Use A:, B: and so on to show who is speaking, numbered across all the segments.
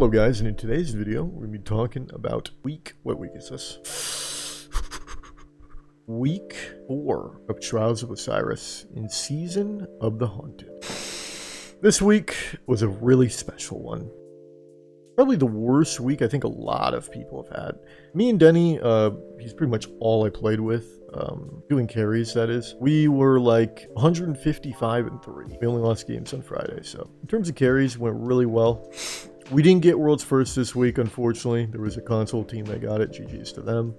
A: Hello guys, and in today's video, we're going to be talking about what week is this? Week 4 of Trials of Osiris in Season of the Haunted. This week was a really special one. Probably the worst week I think a lot of people have had. Me and Denny, he's pretty much all I played with, doing carries that is. We were like 155-3. We only lost games on Friday, so in terms of carries, went really well. We didn't get World's First this week, unfortunately. There was a console team that got it, GG's to them.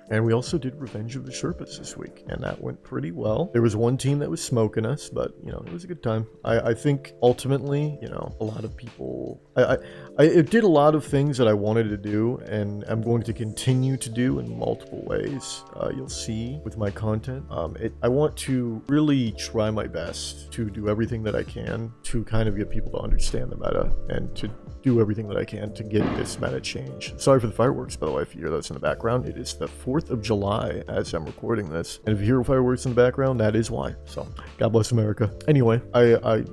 A: And we also did Revenge of the Sherpas this week, and that went pretty well. There was one team that was smoking us, but, you know, it was a good time. I think, ultimately, you know, a lot of people... it did a lot of things that I wanted to do, and I'm going to continue to do in multiple ways. You'll see with my content. I want to really try my best to do everything that I can to kind of get people to understand the meta, and to do everything that I can to get this meta change. Sorry for the fireworks, by the way, if you hear those in the background. It is the 4th of July as I'm recording this. And if you hear fireworks in the background, that is why. So, God bless America. Anyway, I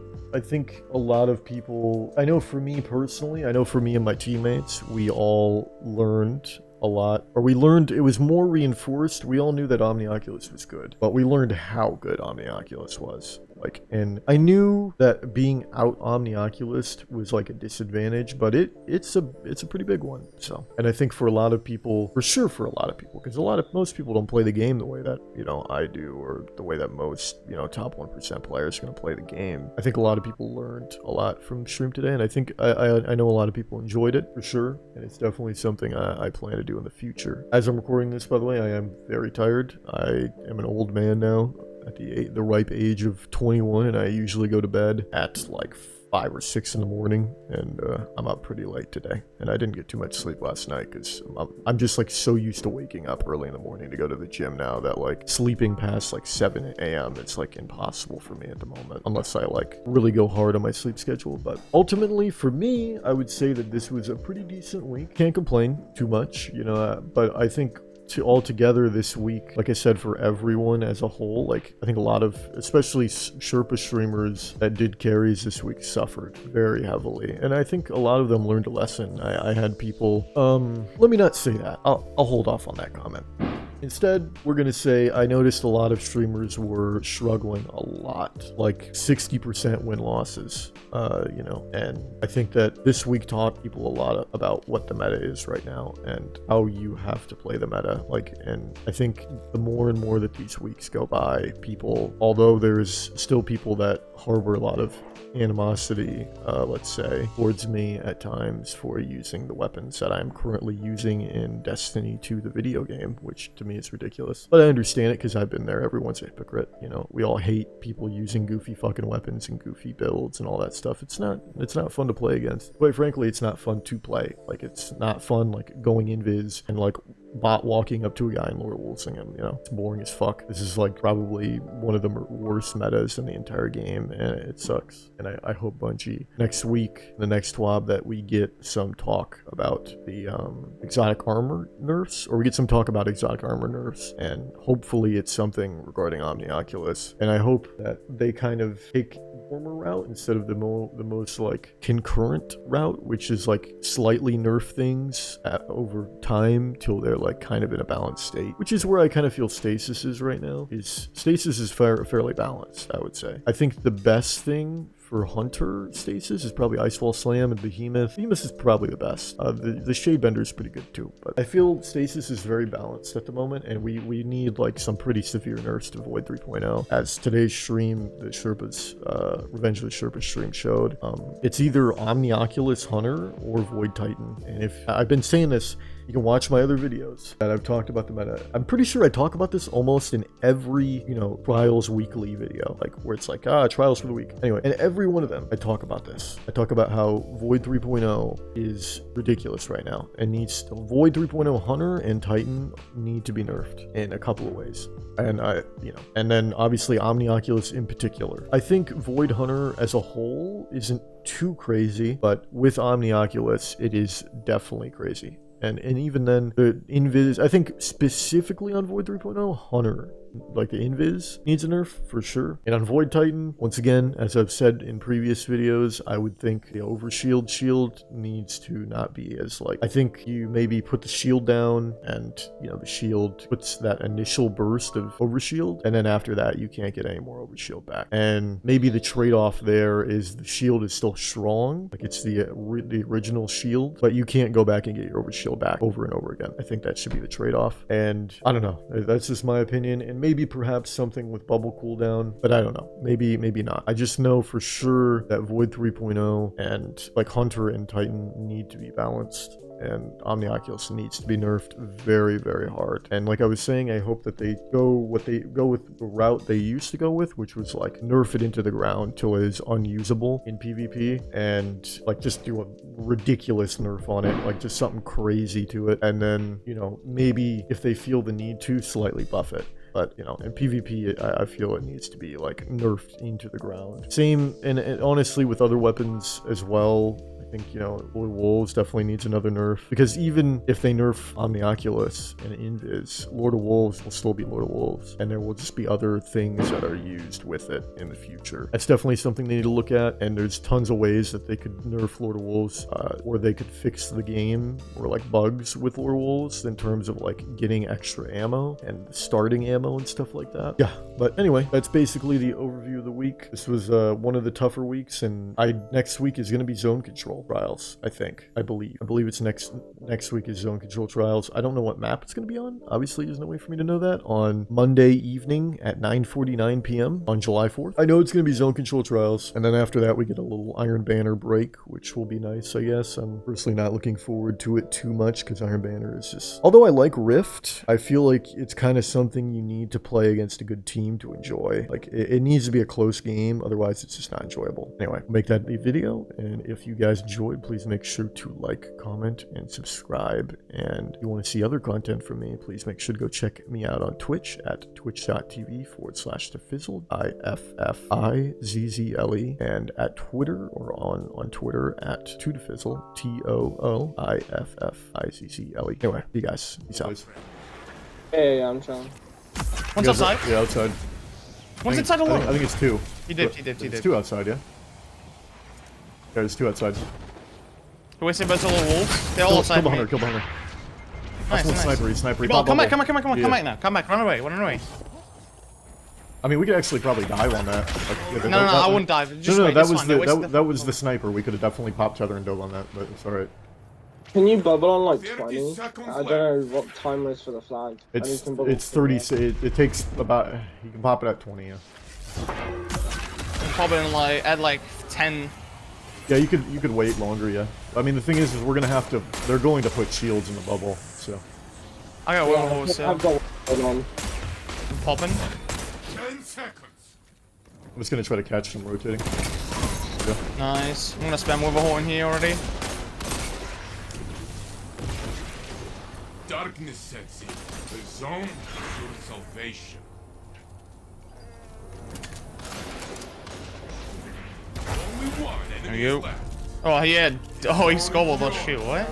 A: think a lot of people, I know for me personally, I know for me and my teammates, we all learned a lot, or we learned, it was more reinforced. We all knew that Omnioculus was good, but we learned how good Omnioculus was. Like, and I knew that being out Omnioculus was like a disadvantage, but it's a pretty big one. So, and I think for a lot of people, for sure for a lot of people, because most people don't play the game the way that, you know, I do, or the way that most, you know, top 1% players are going to play the game. I think a lot of people learned a lot from the stream today, and I think I know a lot of people enjoyed it for sure, and it's definitely something I plan to do in the future. As I'm recording this, by the way, I am very tired. I am an old man now, at the ripe age of 21, and I usually go to bed at like 5 or 6 in the morning, and I'm up pretty late today, and I didn't get too much sleep last night because I'm just like so used to waking up early in the morning to go to the gym now that like sleeping past like 7 a.m. it's like impossible for me at the moment, unless I like really go hard on my sleep schedule. But ultimately for me, I would say that this was a pretty decent week. Can't complain too much, you know, but I think altogether this week, like I said, for everyone as a whole, like I think a lot of, especially Sherpa streamers that did carries this week, suffered very heavily, and I think a lot of them learned a lesson. I had people, let me not say that. I'll hold off on that comment. Instead, we're going to say I noticed a lot of streamers were struggling a lot, like 60% win losses, you know, and I think that this week taught people a lot about what the meta is right now and how you have to play the meta. Like, and I think the more and more that these weeks go by, people, although there's still people that harbor a lot of animosity, let's say, towards me at times for using the weapons that I'm currently using in Destiny 2, the video game, which to me is ridiculous. But I understand it because I've been there. Everyone's a hypocrite, you know. We all hate people using goofy fucking weapons and goofy builds and all that stuff. It's not fun to play against. Quite frankly, it's not fun to play. Like, it's not fun like going invis and like bot walking up to a guy and Lord Wolfsing him, you know. It's boring as fuck. This is like probably one of the worst metas in the entire game, and it sucks. And I hope Bungie next week, the next TWAB, that we get some talk about the exotic armor nerfs, or we get some talk about exotic armor nerfs, and hopefully it's something regarding Omnioculus. And I hope that they kind of take warmer route instead of the most like concurrent route, which is like slightly nerf things over time till they're like kind of in a balanced state, which is where I kind of feel Stasis is right now. Stasis is fairly balanced, I would say. I think the best thing for Hunter Stasis is probably Icewall Slam and Behemoth. Behemoth is probably the best. The Shadebender is pretty good too, but I feel Stasis is very balanced at the moment, and we need like some pretty severe nerfs to Void 3.0. As today's stream, the Sherpas, Revenge of the Sherpas stream showed, it's either Omnioculus Hunter or Void Titan. And if I've been saying this, you can watch my other videos that I've talked about the meta. I'm pretty sure I talk about this almost in every, you know, Trials weekly video, like where it's like, Trials for the week. Anyway, and every one of them, I talk about this. I talk about how Void 3.0 is ridiculous right now and Void 3.0 Hunter and Titan need to be nerfed in a couple of ways. And and then obviously Omnioculus in particular. I think Void Hunter as a whole isn't too crazy, but with Omnioculus, it is definitely crazy. And even then, the Invis, I think specifically on Void 3.0, Hunter like the invis needs a nerf for sure. And on Void Titan, once again, as I've said in previous videos, I would think the overshield shield needs to not be as like, I think you maybe put the shield down and, you know, the shield puts that initial burst of overshield, and then after that you can't get any more overshield back. And maybe the trade-off there is the shield is still strong, like it's the original shield, but you can't go back and get your overshield back over and over again. I think that should be the trade-off. And I don't know, that's just my opinion. And maybe perhaps something with bubble cooldown, but I don't know, maybe not. I just know for sure that Void 3.0 and like Hunter and Titan need to be balanced, and Omnioculus needs to be nerfed very, very hard. And like I was saying, I hope that they go with the route they used to go with, which was like nerf it into the ground till it is unusable in PvP, and like just do a ridiculous nerf on it, like just something crazy to it, and then, you know, maybe if they feel the need to, slightly buff it. But, you know, in PvP, I feel it needs to be, like, nerfed into the ground. Same, and honestly, with other weapons as well. I think, you know, Lord of Wolves definitely needs another nerf. Because even if they nerf Omnioculus and Invis, Lord of Wolves will still be Lord of Wolves. And there will just be other things that are used with it in the future. That's definitely something they need to look at. And there's tons of ways that they could nerf Lord of Wolves. Or they could fix the game, or, like, bugs with Lord of Wolves in terms of, like, getting extra ammo and starting ammo and stuff like that. Yeah, but anyway, that's basically the overview of the week. This was one of the tougher weeks, and next week is going to be zone control trials, I believe it's next week is zone control trials. I don't know what map it's going to be on. Obviously, there's no way for me to know that. On Monday evening at 9:49 p.m. on July 4th. I know it's going to be zone control trials, and then after that we get a little Iron Banner break, which will be nice, I guess. I'm personally not looking forward to it too much because Iron Banner is just, although I like Rift, I feel like it's kind of something you need to play against a good team to enjoy. Like, it needs to be a close game, otherwise it's just not enjoyable. Anyway, make that the video, and if you guys enjoyed, please make sure to like, comment, and subscribe. And if you want to see other content from me, please make sure to go check me out on Twitch at twitch.tv/Diffizzle, Diffizzle, and at Twitter, or on Twitter at Diffizzle, TOOIFFIZZLE. Anyway, see you guys. Peace out.
B: Hey, I'm trying.
C: One's outside.
A: Yeah, outside.
C: One's inside alone.
A: I think it's two.
C: He dipped.
A: It's two outside, yeah? Yeah, there's two outside.
C: Who wasted both the little wolves? They're all outside.
A: Kill the hunter, kill the hunter.
C: Nice, nice.
A: Sniper.
C: Come back now. Come back now. Come back, run away.
A: I mean, we could actually probably dive on that. Like, yeah,
C: no, I wouldn't dive. Just wait,
A: that was the sniper. We could have definitely popped tether and dove on that, but it's alright.
B: Can you bubble on like 20? I don't know what time is for the flag.
A: It's 30. It takes about. You can pop it at 20. Yeah.
C: Pop it in like at like 10.
A: Yeah, you could wait longer. Yeah. I mean, the thing is we're gonna have to. They're going to put shields in the bubble. So.
C: I got one horse.
B: I've got one on.
C: I'm popping.
D: 10 seconds.
A: I'm just gonna try to catch them rotating. Yeah.
C: Nice. I'm gonna spam with a horn here already.
D: Darkness sets in. The zone is your salvation. Only one enemy
C: There you go.
D: left.
C: Oh, he had. Oh, he scobbled us. Shoot, what?